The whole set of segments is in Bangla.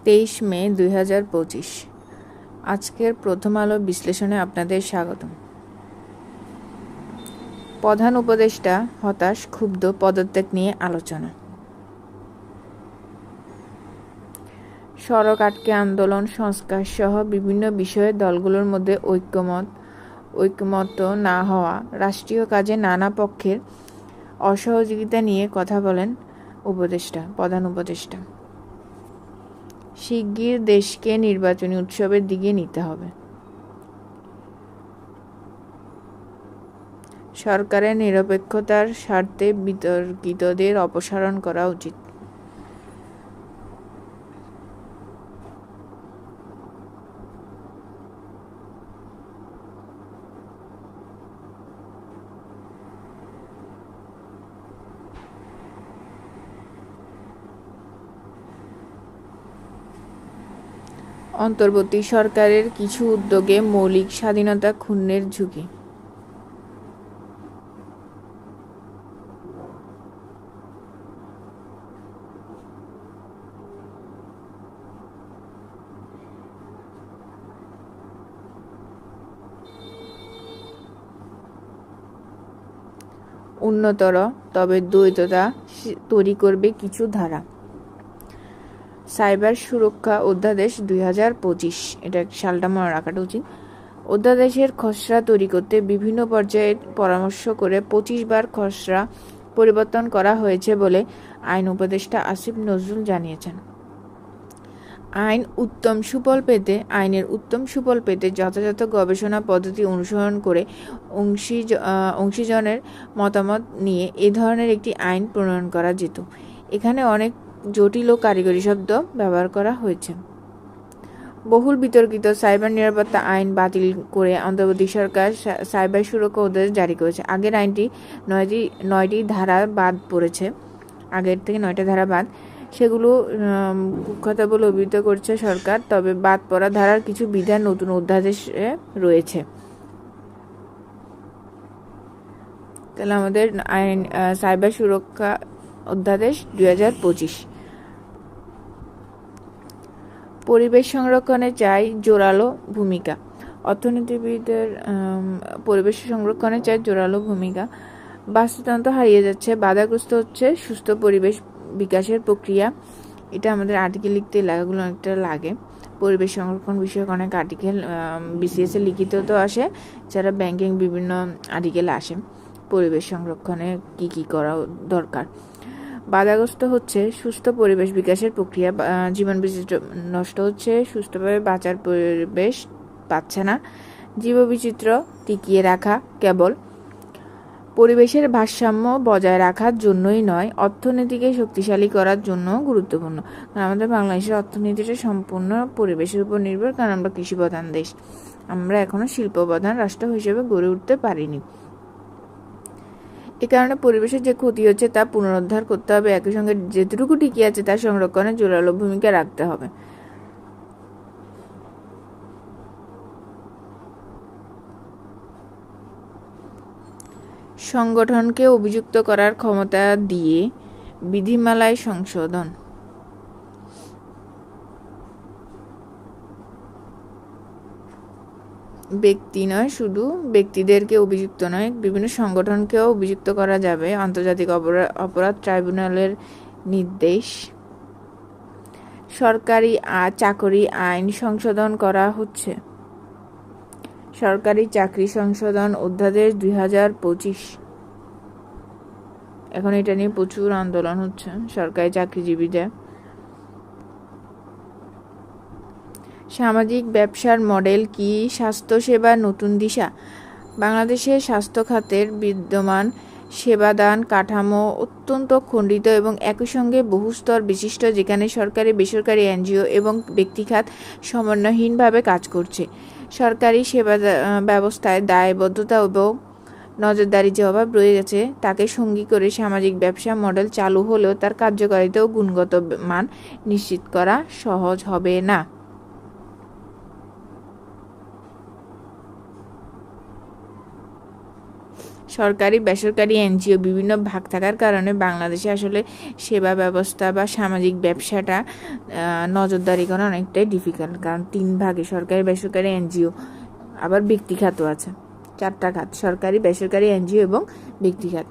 23 মে 2025। আজকের প্রথম আলো বিশ্লেষণে আপনাদের স্বাগতম। প্রধান উপদেষ্টা হতাশ, ক্ষুব্ধ, পদত্যাগ নিয়ে আলোচনা। সড়ক আটকে আন্দোলন, সংস্কার সহ বিভিন্ন বিষয়ে দলগুলোর মধ্যে ঐকমত্য না হওয়া, রাষ্ট্রীয় কাজে নানা পক্ষের অসহযোগিতা নিয়ে কথা বলেন প্রধান উপদেষ্টা। শিগগির দেশকে নির্বাচনী উৎসবের দিকে নিতে হবে। সরকারের নিরপেক্ষতার স্বার্থে বিতর্কিতদের অপসারণ করা উচিত। অন্তর্বর্তী সরকারের কিছু উদ্যোগে মৌলিক স্বাধীনতা ক্ষুণ্ণের ঝুঁকি। উন্নতর তবে দ্বৈততা তৈরি করবে কিছু ধারা। সাইবার সুরক্ষা অধ্যাদেশ 2025, এটা সালটা মনে রাখাটা উচিত। অধ্যাদেশের খসড়া তৈরি করতে বিভিন্ন পর্যায়ে পরামর্শ করে 25 বার খসড়া পরিবর্তন করা হয়েছে বলে আইন উপদেষ্টা আসিফ নজরুল জানিয়েছেন। আইনের উত্তম সুফল পেতে যথাযথ গবেষণা পদ্ধতি অনুসরণ করে অংশীজনের মতামত নিয়ে এ ধরনের একটি আইন প্রণয়ন করা যেত। এখানে অনেক জটিল ও কারিগরি শব্দ ব্যবহার করা হয়েছে। বহুল বিতর্কিত সাইবার নিরাপত্তা আইন বাতিল করে অন্তর্বর্তী সরকার সাইবার সুরক্ষা অধ্যাদেশ জারি করেছে। আগের আইনটি 9টি ধারা বাদ পড়েছে। আগের থেকে 9টা ধারা বাদ, সেগুলো কুখ্যাত বলে অভিহিত করছে সরকার। তবে বাদ পড়া ধারার কিছু বিধান নতুন অধ্যাদেশে রয়েছে। তাহলে আমাদের আইন সাইবার সুরক্ষা অধ্যাদেশ 2025। পরিবেশ সংরক্ষণে চাই জোরালো ভূমিকা। অর্থনীতিবিদদের পরিবেশ সংরক্ষণে চাই জোরালো ভূমিকা। বাস্তুতন্ত্র হারিয়ে যাচ্ছে, বাধাগ্রস্ত হচ্ছে সুস্থ পরিবেশ বিকাশের প্রক্রিয়া। এটা আমাদের আর্টিকেল লিখতে লেখাগুলো অনেকটা লাগে। পরিবেশ সংরক্ষণ বিষয়ক অনেক আর্টিকেল বিসিএসে লিখিত তো আসে, যারা ব্যাংকিং বিভিন্ন আর্টিকেল আসে পরিবেশ সংরক্ষণে কি করা দরকার। বাধাগ্রস্ত হচ্ছে সুস্থ পরিবেশ বিকাশের প্রক্রিয়া, জীবন বৈচিত্র্য নষ্ট হচ্ছে, সুস্থভাবে বাঁচার পরিবেশ পাচ্ছে না। জীববৈচিত্র্য টিকিয়ে রাখা কেবল পরিবেশের ভারসাম্য বজায় রাখার জন্যই নয়, অর্থনীতিকে শক্তিশালী করার জন্য গুরুত্বপূর্ণ। আমাদের বাংলাদেশের অর্থনীতিটা সম্পূর্ণ পরিবেশের উপর নির্ভর, কারণ আমরা কৃষিপ্রধান দেশ। আমরা এখনো শিল্পপ্রধান রাষ্ট্র হিসেবে গড়ে উঠতে পারিনি। এ কারণে পরিবেশের যে ক্ষতি হচ্ছে তা পুনরুদ্ধার করতে হবে। একই সঙ্গে যেটুকু টিকে আছে তার সংরক্ষণে জোরালো ভূমিকা রাখতে হবে। সংগঠনকে অভিযুক্ত করার ক্ষমতা দিয়ে বিধিমালায় সংশোধন। ব্যক্তিদেরকে অভিযুক্ত নয়, বিভিন্ন সংগঠনকেও অভিযুক্ত করা যাবে। আন্তর্জাতিক অপরাধ ট্রাইব্যুনালের নির্দেশ। সরকারি চাকরি আইন সংশোধন করা হচ্ছে। সরকারি চাকরি সংশোধন অধ্যাদেশ 2025। এখন এটা নিয়ে প্রচুর আন্দোলন হচ্ছে সরকারি চাকরিজীবীদের। সামাজিক ব্যবসার মডেল কি স্বাস্থ্যসেবার নতুন দিশা? বাংলাদেশের স্বাস্থ্য খাতের বিদ্যমান সেবাদান কাঠামো অত্যন্ত খণ্ডিত এবং একই সঙ্গে বহুস্তর বিশিষ্ট, যেখানে সরকারি, বেসরকারি, এনজিও এবং ব্যক্তিখাত সমন্বয়হীনভাবে কাজ করছে। সরকারি সেবা ব্যবস্থায় দায়বদ্ধতা এবং নজরদারির যে অভাব রয়ে গেছে, তাকে সঙ্গী করে সামাজিক ব্যবসা মডেল চালু হলেও তার কার্যকারিতা ও গুণগত মান নিশ্চিত করা সহজ হবে না। সরকারি বেসরকারি এনজিও বিভিন্ন ভাগ থাকার কারণে বাংলাদেশে আসলে সেবা ব্যবস্থা বা সামাজিক ব্যবসাটা নজরদারি করা অনেকটাই ডিফিকাল্ট, কারণ 3 ভাগে সরকারি বেসরকারি এনজিও, আবার ব্যক্তি খাতও আছে। 4টা খাত: সরকারি বেসরকারি এনজিও এবং ব্যক্তি খাত।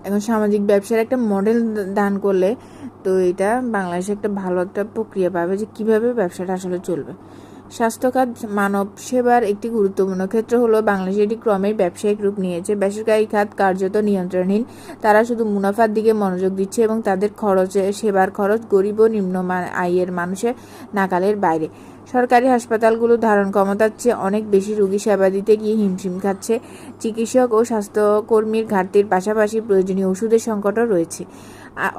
এখন সামাজিক ব্যবসার একটা মডেল দান করলে তো এটা বাংলাদেশে একটা ভালো একটা প্রক্রিয়া পাবে যে কীভাবে ব্যবসাটা আসলে চলবে। স্বাস্থ্য খাত মানব সেবার একটি গুরুত্বপূর্ণ ক্ষেত্র হলো বাংলাদেশে এটি ক্রমেই ব্যবসায়িক রূপ নিয়েছে। বেসরকারি খাত কার্যত নিয়ন্ত্রণহীন, তারা শুধু মুনাফার দিকে মনোযোগ দিচ্ছে এবং তাদের সেবার খরচ গরিব ও নিম্ন আয়ের মানুষের নাগালের বাইরে। সরকারি হাসপাতালগুলো ধারণ ক্ষমতার চেয়ে অনেক বেশি রোগী সেবা দিতে গিয়ে হিমশিম খাচ্ছে। চিকিৎসক ও স্বাস্থ্যকর্মীর ঘাটতির পাশাপাশি প্রয়োজনীয় ওষুধের সংকটও রয়েছে।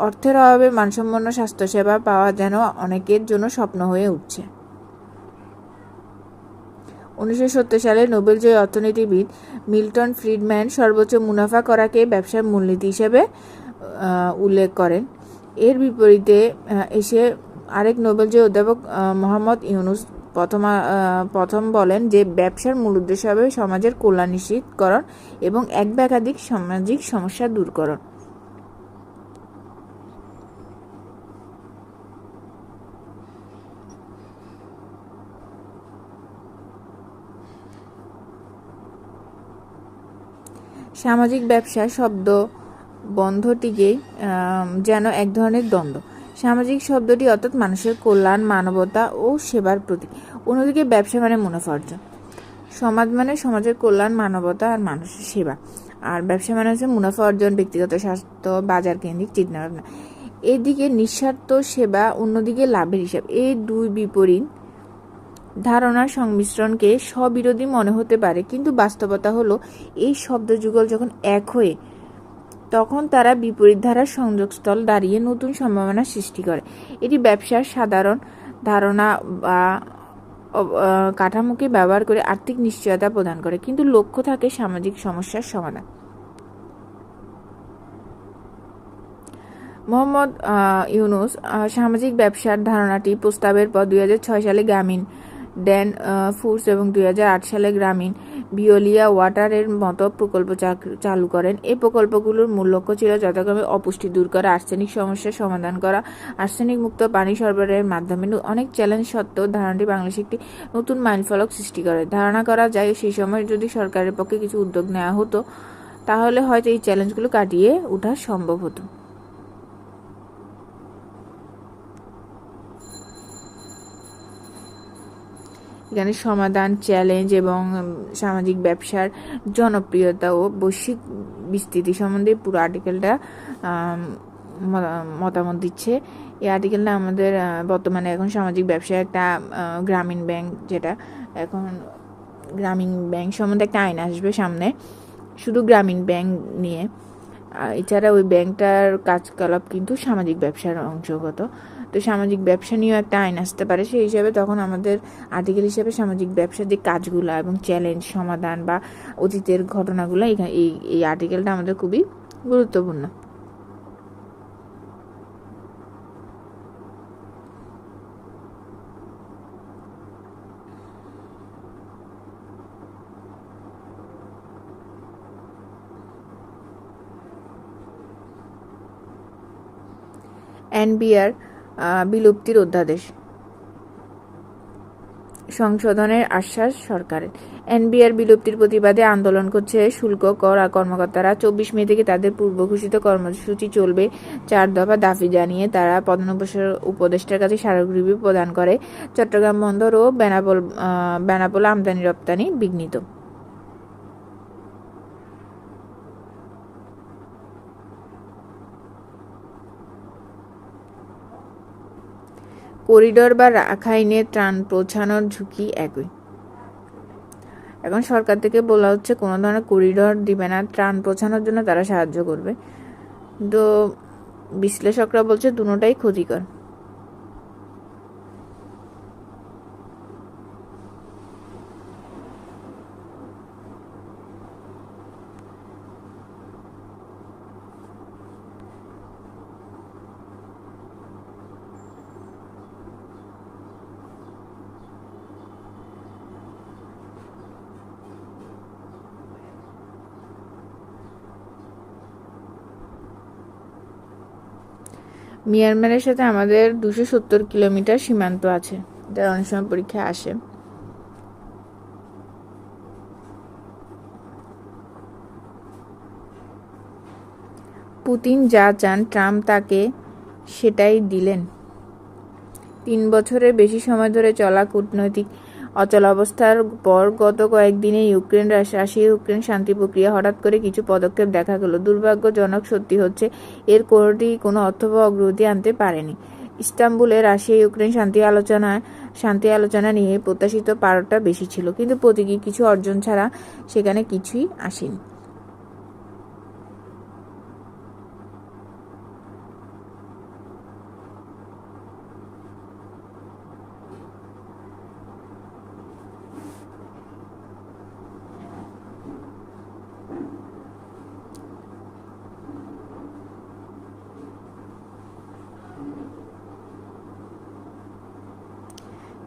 অর্থের অভাবে মানসম্পন্ন স্বাস্থ্যসেবা পাওয়া যেন অনেকের জন্য স্বপ্ন হয়ে উঠছে। 1970 সালে নোবেলজয়ী অর্থনীতিবিদ মিল্টন ফ্রিডম্যান সর্বোচ্চ মুনাফা করাকে ব্যবসার মূলনীতি হিসেবে উল্লেখ করেন। এর বিপরীতে এসে আরেক নোবেলজয়ী অধ্যাপক মোহাম্মদ ইউনুস প্রথম বলেন যে ব্যবসার মূল উদ্দেশ্য হবে সমাজের কল্যাণ নিশ্চিতকরণ এবং এক বা একাধিক সামাজিক সমস্যা দূরকরণ। সামাজিক ব্যবসা শব্দ বন্ধটিকে যেন এক ধরনের দ্বন্দ্ব। সামাজিক শব্দটি অর্থাৎ মানুষের কল্যাণ, মানবতা ও সেবার প্রতীক। অন্যদিকে ব্যবসা মানে মুনাফা অর্জন। সমাজ মানে সমাজের কল্যাণ, মানবতা আর মানুষের সেবা। আর ব্যবসা মানে হচ্ছে মুনাফা অর্জন, ব্যক্তিগত স্বার্থ, বাজার কেন্দ্রিক চিন্তাভাবনা। এদিকে নিঃস্বার্থ সেবা, অন্যদিকে লাভের হিসাব। এই দুই বিপরীত ধারণার সংমিশ্রণকে স্ববিরোধী মনে হতে পারে, কিন্তু বাস্তবতা হলো এই শব্দযুগল যখন এক হয়ে তখন তারা বিপরীত ধারার সংযোগস্থল দাঁড়িয়ে নতুন সম্ভাবনা সৃষ্টি করে। এটি ব্যবসার সাধারণ ধারণা বা কাঠামোকে ব্যবহার করে আর্থিক নিশ্চয়তা প্রদান করে, কিন্তু লক্ষ্য থাকে সামাজিক সমস্যার সমাধান। মোহাম্মদ ইউনুস সামাজিক ব্যবসার ধারণাটি প্রস্তাবের পর 2006 সালে গ্রামীণ ড্যান ফুডস এবং 2008 সালে গ্রামীণ ভিওলিয়া ওয়াটারের মতো প্রকল্প চালু করেন। এই প্রকল্পগুলোর মূল লক্ষ্য ছিল যথাক্রমে অপুষ্টি দূর করা, আর্সেনিক সমস্যার সমাধান করা, আর্সেনিক মুক্ত পানি সরবরাহের মাধ্যমে। অনেক চ্যালেঞ্জ সত্ত্বেও ধারণাটি বাংলাদেশে একটি নতুন মাইলফলক সৃষ্টি করে। ধারণা করা যায় সেই সময় যদি সরকারের পক্ষে কিছু উদ্যোগ নেওয়া হতো তাহলে হয়তো এই চ্যালেঞ্জগুলো কাটিয়ে ওঠা সম্ভব হতো। এখানে সমাধান, চ্যালেঞ্জ এবং সামাজিক ব্যবসার জনপ্রিয়তা ও বৈশ্বিক বিস্তৃতি সম্বন্ধে পুরো আর্টিকেলটা মতামত দিচ্ছে। এই আর্টিকেলটা আমাদের বর্তমানে এখন সামাজিক ব্যবসায় একটা গ্রামীণ ব্যাংক, যেটা এখন গ্রামীণ ব্যাংক সম্বন্ধে একটা আইন আসবে সামনে, শুধু গ্রামীণ ব্যাংক নিয়ে। এছাড়া ওই ব্যাংকটার কাজকলাপ কিন্তু সামাজিক ব্যবসার অংশগত। তো সামাজিক ব্যবসা নিয়েও একটা আইন আসতে পারে, সেই হিসাবে তখন আমাদের আর্টিকেল হিসাবে সামাজিক ব্যবসার যে কাজগুলো এবং চ্যালেঞ্জ সমাধান বা অতীতের ঘটনাগুলো এই আর্টিকেলটা আমাদের খুবই গুরুত্বপূর্ণ। এনবিআর বিলুপ্তির অধ্যাদেশ সংশোধনের আশ্বাস সরকারের। এনবিআর বিলুপ্তির প্রতিবাদে আন্দোলন করছে শুল্ক কর্মকর্তারা। 24 মে থেকে তাদের পূর্ব ঘোষিত কর্মসূচি চলবে। 4 দফা দাবি জানিয়ে তারা প্রধান উপদেষ্টার কাছে স্মারকলিপি প্রদান করে। চট্টগ্রাম বন্দর ও বেনাপোল আমদানি রপ্তানি বিঘ্নিত। করিডোর বা রাখাইনে ত্রাণ পৌঁছানোর ঝুঁকি একই। এখন সরকার থেকে বলা হচ্ছে কোনো ধরনের করিডোর দিবে না, ত্রাণ পৌঁছানোর জন্য তারা সাহায্য করবে, তো বিশ্লেষকরা বলছে দুটোটাই ক্ষতিকর। মিয়ানমারের সাথে আমাদের 270 কিলোমিটার সীমান্ত আছে, এটা অনেক সময় পরীক্ষায় আসে। পুতিন যা চান ট্রাম্প তাকে সেটাই দিলেন। 3 বছরের বেশি সময় ধরে চলা কূটনৈতিক অচলাবস্থার পর গত কয়েকদিনে রাশিয়া ইউক্রেন শান্তি প্রক্রিয়া হঠাৎ করে কিছু পদক্ষেপ দেখা গেল। দুর্ভাগ্যজনক সত্যি হচ্ছে, এর কোনোটি কোনো অর্থ বা অগ্রগতি আনতে পারেনি। ইস্তাম্বুলে রাশিয়া ইউক্রেন শান্তি আলোচনা নিয়ে প্রত্যাশিত পারটা বেশি ছিল, কিন্তু প্রতীকী কিছু অর্জন ছাড়া সেখানে কিছুই আসেনি।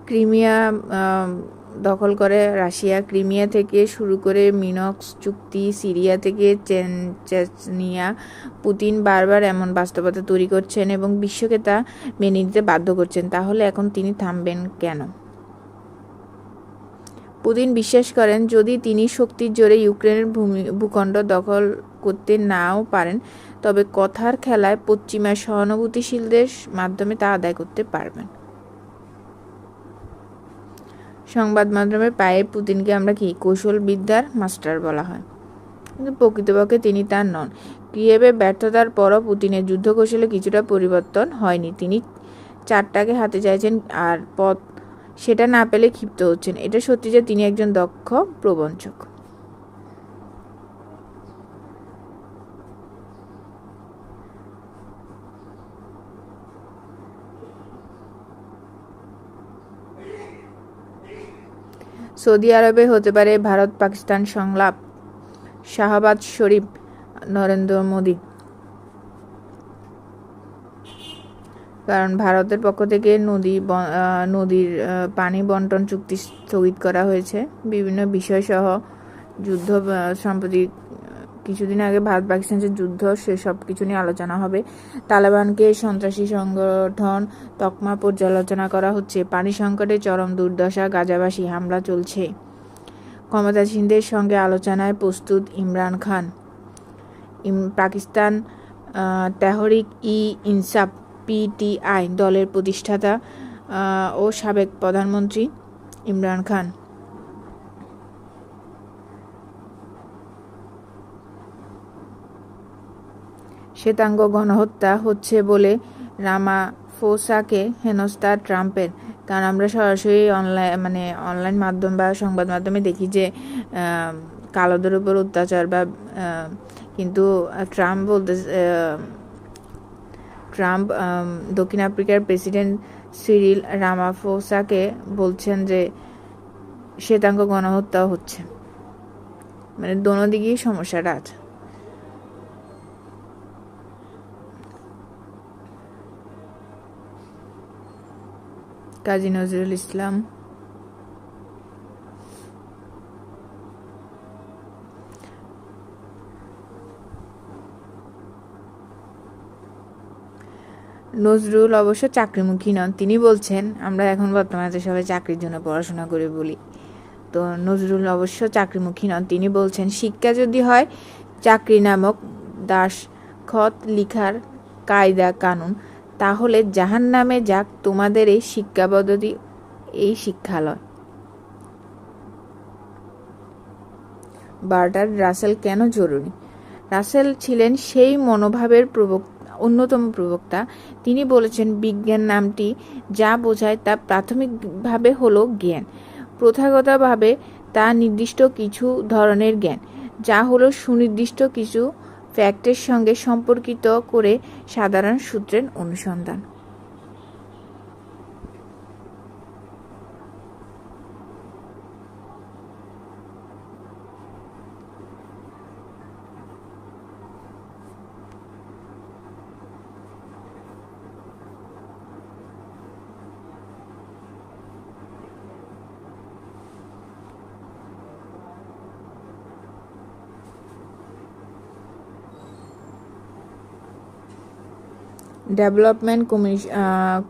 ক্রিমিয়া দখল করে রাশিয়া। ক্রিমিয়া থেকে শুরু করে মিনস্ক চুক্তি, সিরিয়া থেকে চেচনিয়া, পুতিন বারবার এমন বাস্তবতা তৈরি করছেন এবং বিশ্বকে তা মেনে নিতে বাধ্য করছেন। তাহলে এখন তিনি থামবেন কেন? পুতিন বিশ্বাস করেন, যদি তিনি শক্তির জোরে ইউক্রেনের ভূখণ্ড দখল করতে নাও পারেন, তবে কথার খেলায় পশ্চিমা সহানুভূতিশীলদের মাধ্যমে তা আদায় করতে পারবেন। সংবাদ মাধ্যমের পায়ে পুতিনকে আমরা কৌশলবিদ্যার মাস্টার বলা হয়, কিন্তু প্রকৃতপক্ষে তিনি তা নন। কিয়েভে ব্যর্থতার পরও পুতিনের যুদ্ধকৌশলে কিছুটা পরিবর্তন হয়নি। তিনি চারটাকে হাতে চাইছেন আর পথ সেটা না পেলে ক্ষিপ্ত হচ্ছেন। এটা সত্যি যে তিনি একজন দক্ষ প্রবঞ্চক। সৌদি আরবে হতে পারে ভারত পাকিস্তান সংলাপ, শাহবাজ শরীফ, নরেন্দ্র মোদী। কারণ ভারতের পক্ষ থেকে নদীর পানি বন্টন চুক্তি স্থগিত করা হয়েছে। বিভিন্ন বিষয়সহ যুদ্ধ, সম্প্রতি কিছুদিন আগে ভারত পাকিস্তানের যুদ্ধ, সেসব কিছু নিয়ে আলোচনা হবে। তালেবানকে সন্ত্রাসী সংগঠন তকমা পর্যালোচনা করা হচ্ছে। পানি সংকটে চরম দুর্দশা, গাজাবাসী হামলা চলছে। ক্ষমতাসীনদের সঙ্গে আলোচনায় প্রস্তুত ইমরান খান। পাকিস্তান তেহরিক ই ইনসাফ পিটিআই দলের প্রতিষ্ঠাতা ও সাবেক প্রধানমন্ত্রী ইমরান খান। শ্বেতাঙ্গ গণহত্যা হচ্ছে বলে রামাফোসাকে হেনস্থা ট্রাম্পের। কারণ আমরা সরাসরি অনলাইন মাধ্যম বা সংবাদ মাধ্যমে দেখি যে কালোদের উপর অত্যাচার বা কিন্তু ট্রাম্প দক্ষিণ আফ্রিকার প্রেসিডেন্ট সিরিল রামাফোসাকে বলছেন যে শ্বেতাঙ্গ গণহত্যাও হচ্ছে। মানে দোনো দিকেই সমস্যাটা আছে। কাজী নজরুল ইসলাম। নজরুল অবশ্য চাকরিমুখী নন। তিনি বলছেন, আমরা এখন বর্তমানে সবাই চাকরির জন্য পড়াশোনা করে বলি, তো নজরুল অবশ্য চাকরিমুখী নন। তিনি বলছেন, শিক্ষা যদি হয় চাকরি নামক দাসখত লিখার কায়দা কানুন, তাহলে জাহান্নামে যাক তোমাদের এই শিক্ষা পদ্ধতি, এই শিক্ষালয়। বার্ট্রান্ড রাসেল কেন জরুরি? রাসেল ছিলেন সেই মনোভাবের অন্যতম প্রবক্তা। তিনি বলেছেন, বিজ্ঞান নামটি যা বোঝায় তা প্রাথমিকভাবে হলো জ্ঞান। প্রথাগতভাবে তা নির্দিষ্ট কিছু ধরনের জ্ঞান, যা হলো সুনির্দিষ্ট কিছু ফ্যাক্টের সঙ্গে সম্পর্কিত করে সাধারণ সূত্রের অনুসন্ধান। ডেভেলপমেন্ট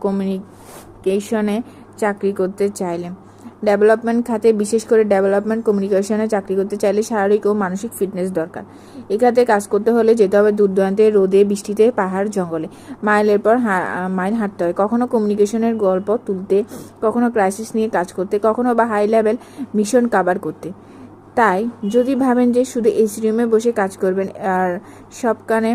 কমিউনিকেশনে চাকরি করতে চাইলে, ডেভেলপমেন্ট খাতে বিশেষ করে ডেভেলপমেন্ট কমিউনিকেশনে চাকরি করতে চাইলে শারীরিক ও মানসিক ফিটনেস দরকার। এ খাতে কাজ করতে হলে যেতে হবে দূর দূরান্তে, রোদে বৃষ্টিতে, পাহাড় জঙ্গলে মাইলের পর মাইল হাঁটতে হয়, কখনো কমিউনিকেশনের গল্প তুলতে, কখনো ক্রাইসিস নিয়ে কাজ করতে, কখনো বা হাই লেভেল মিশন কাভার করতে। তাই যদি ভাবেন যে শুধু এসি রুমে বসে কাজ করবেন আর সবখানে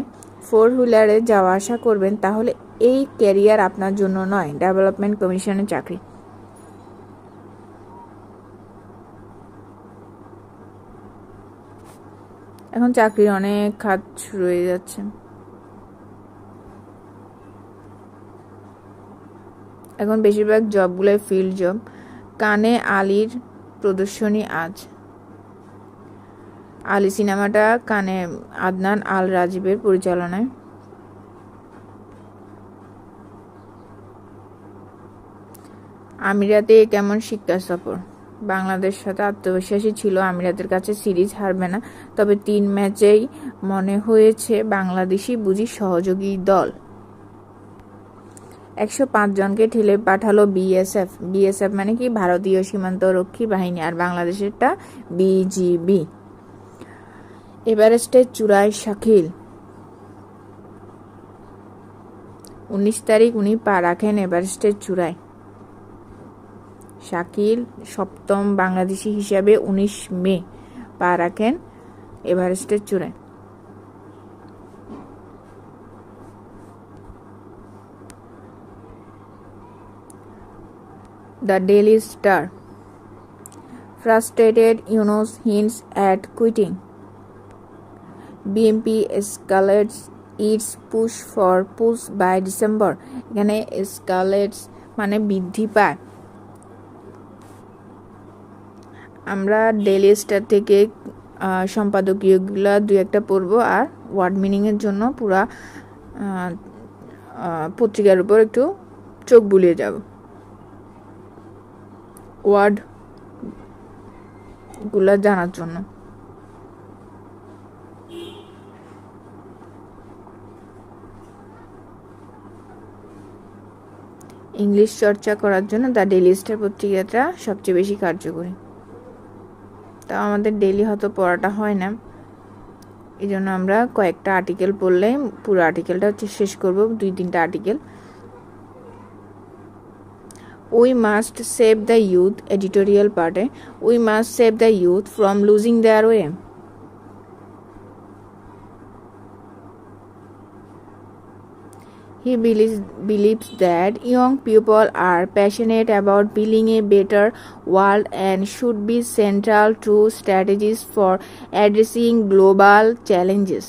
4 হুইলারে যাওয়া আসা করবেন, তাহলে এই ক্যারিয়ার আপনার জন্য নয়। ডেভেলপমেন্ট কমিশনের চাকরি। এখন চাকরির অনেক খাত শুরু হয়ে যাচ্ছে। এখন বেশিরভাগ জবগুলোই ফিল্ড জব। কানে আলীর প্রদর্শনী আজ। আলী সিনেমাটা কানে আদনান আল রাজীবের পরিচালনায়। আমিরাতে কেমন শিক্ষা সফর? বাংলাদেশ সাথে আত্মবিশ্বাসী ছিল আমিরাতের কাছে সিরিজ হারবে না, তবে 3 ম্যাচেই মনে হয়েছে বাংলাদেশি বুঝি সহযোগী দল। 105 জনকে ঠেলে পাঠালো বিএসএফ। বিএসএফ মানে কি? ভারতীয় সীমান্ত রক্ষী বাহিনী, আর বাংলাদেশেরটা বিজিবি। এভারেস্টের চূড়ায় শাকিল। 19 তারিখ উনি পা রাখেন এভারেস্টের চূড়ায়। শাকিল 7ম বাংলাদেশি হিসাবে 19 মে পা রাখেন এভারেস্টের চূড়ায়। The Daily Star. Frustrated Yunus hints at quitting. BNP escalates its push for push by December. এখানে escalates মানে বৃদ্ধি পায়। আমরা ডেইলি স্টার থেকে সম্পাদকীয়গুলো 2-1টা পড়ব, আর ওয়ার্ড মিনিংয়ের জন্য পুরা পত্রিকার উপর একটু চোখ বুলিয়ে যাব। ওয়ার্ডগুলো জানার জন্য। ইংলিশ চর্চা করার জন্য দ্য ডেইলি স্টার পত্রিকাটা সবচেয়ে বেশি কার্যকরী। তা আমাদের ডেইলি হয়তো পড়াটা হয় না, এই জন্য আমরা কয়েকটা আর্টিকেল পড়লে পুরো আর্টিকেলটা শেষ করব, 2-3টা article. We must save the youth, editorial part. We must save the youth from losing their way. He believes that young people are passionate about building a better world and should be central to strategies for addressing global challenges.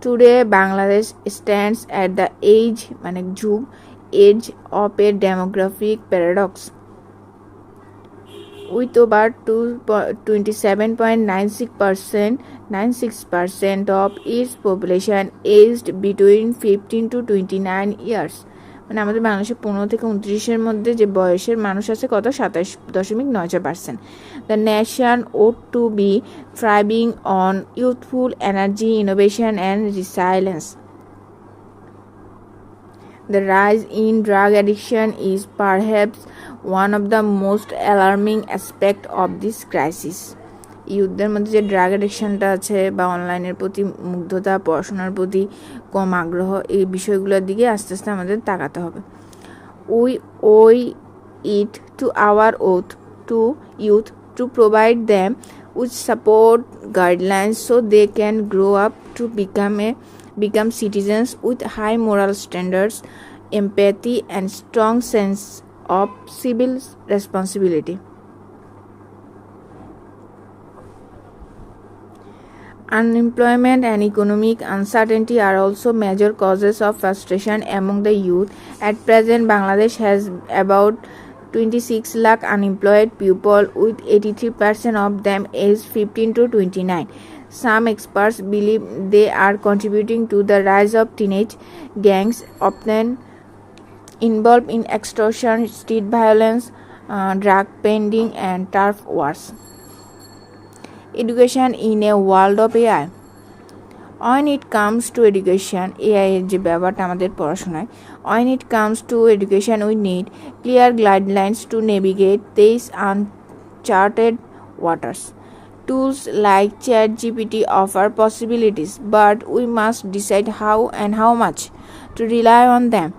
Today, Bangladesh stands at the edge of a demographic paradox. With over 27.96% of its population aged between 15 to 29 years. মানে আমাদের বাংলাদেশে 15 থেকে 29-এর মধ্যে যে বয়সের মানুষ আছে কত? 27.94%. The nation ought to be thriving on youthful energy, innovation and resilience. The rise in drug addiction is perhaps one of the most alarming aspects of this crisis. ইউথদের মধ্যে যে ড্রাগ অ্যাডিকশনটা আছে বা অনলাইনের প্রতি মুগ্ধতা, পড়াশোনার প্রতি কম আগ্রহ, এই বিষয়গুলোর দিকে আস্তে আস্তে আমাদের তাকাতে হবে। We owe it to our youth to provide them with support guidelines so they can grow up to become citizens with high moral standards, empathy and strong sense of civil responsibility. Unemployment and economic uncertainty are also major causes of frustration among the youth. At present, Bangladesh has about 26 lakh unemployed people, with 83% of them aged 15 to 29. Some experts believe they are contributing to the rise of teenage gangs, often involved in extortion, street violence, drug peddling and turf wars. Education in a world of AI. when it comes to education, AI এর যে ব্যাপারটা আমাদের পড়াশোনায়, when it comes to education we need clear guidelines to navigate these uncharted waters. Tools like ChatGPT offer possibilities, but we must decide how and how much to rely on them.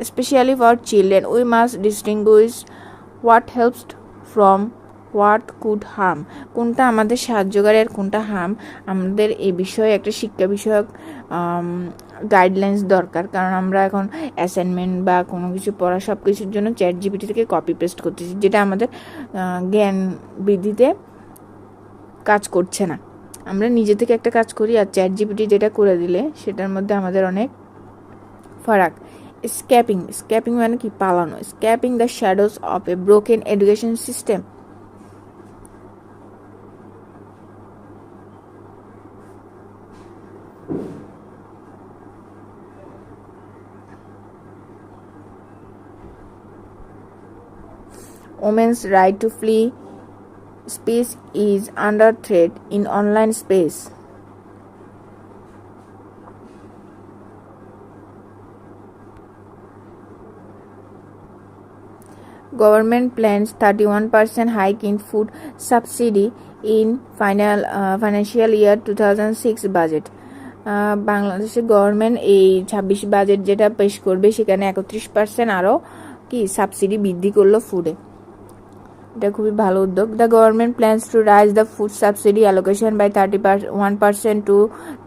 Especially for children, we must distinguish what helps from what could harm. কোনটা আমাদের সাহায্যকারী আর কোনটা হার্ম, আমাদের এই বিষয়ে একটা শিক্ষা বিষয়ক গাইডলাইন্স দরকার। কারণ আমরা এখন অ্যাসাইনমেন্ট বা কোনো কিছু পড়া সব কিছুর জন্য ChatGPT থেকে কপি পেস্ট করতেছি, যেটা আমাদের জ্ঞান বৃদ্ধিতে কাজ করছে না। আমরা নিজে থেকে একটা কাজ করি আর ChatGPT যেটা করে দিলে সেটার মধ্যে আমাদের অনেক ফারাক। স্ক্যাপিং মানে কি? পালানো। Scrapping the shadows of A broken education system. Women's right to flee speech is under threat in online space. Government plans 31% hike in food subsidy in financial year 2006 budget. বাংলাদেশের গভর্নমেন্ট এই 26 বাজেট যেটা পেশ করবে সেখানে 31% আরও কি সাবসিডি বৃদ্ধি করলো ফুডে। এটা খুবই ভালো উদ্যোগ। The government plans to raise the food subsidy allocation by 31% to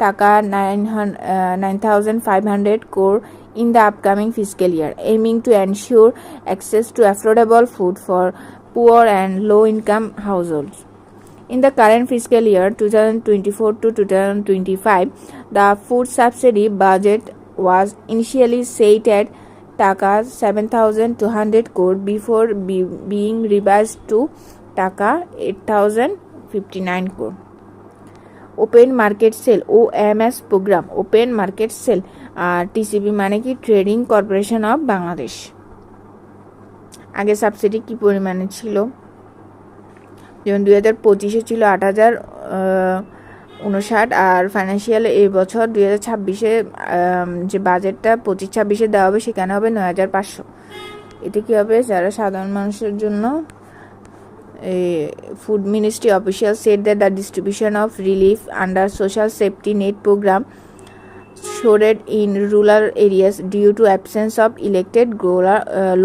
taka 9,500 crore in the upcoming fiscal year, aiming to ensure access to affordable food for poor and low-income households. In the current fiscal year 2024 to 2025, the food subsidy budget was initially set at Taka 7,200 crore before being revised to Taka 8,059 crore. Open market sale OMS program, open market sale আর TCB মানে কি? Trading corporation of Bangladesh. আগে সাবসিডি কি পরিমাণে ছিল? যেমন 2025-এ ছিল 8,059, আর ফাইন্যান্সিয়াল এই বছর 2026-এ যে বাজেটটা 25-26-এ দেওয়া হবে সেখানে হবে 9,500। এতে কি হবে? যারা সাধারণ মানুষের জন্য Food Ministry officials said that the distribution of relief under Social Safety Net program shorted in rural areas due to absence of elected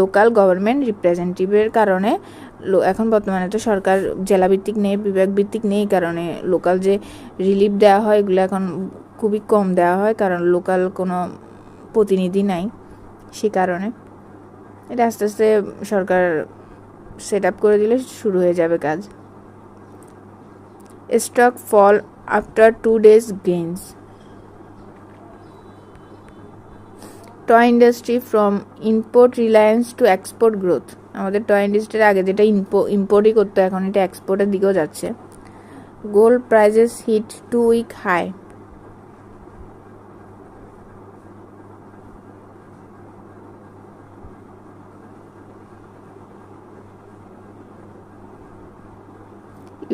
local government representative এর কারণে এখন বর্তমানে তো সরকার জেলাভিত্তিক নেই, বিভাগ ভিত্তিক নেই, কারণে লোকাল যে রিলিফ দেওয়া হয় এগুলো এখন খুবই কম দেওয়া হয়, কারণ লোকাল কোনো প্রতিনিধি নাই। সে কারণে এটা আস্তে আস্তে সরকার সেট আপ করে দিলে শুরু হয়ে যাবে কাজ। Stock fall after 2 days gains. Toy industry from import reliance to export growth. আমাদের টয় ইন্ডাস্ট্রির আগে যেটা ইম্পোর্টই করতো এখন এটা এক্সপোর্টের দিকেও যাচ্ছে। Gold prices hit 2-week high.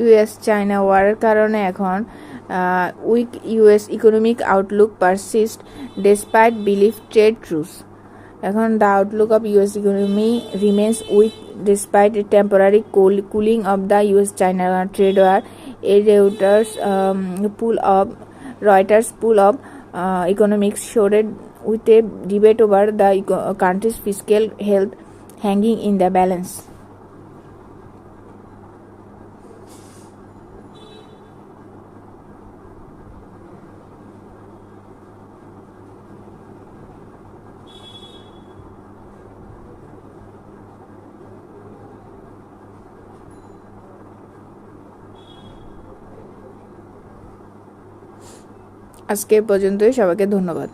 US China ওয়ারের কারণে এখন weak US economic outlook persist despite believe trade truce. এখন the outlook of US economy remains weak despite temporary cooling of the US China trade war. A Reuters pool of economics showed with a debate over the country's fiscal health hanging in the balance. আজকে পর্যন্তই, সবাইকে ধন্যবাদ।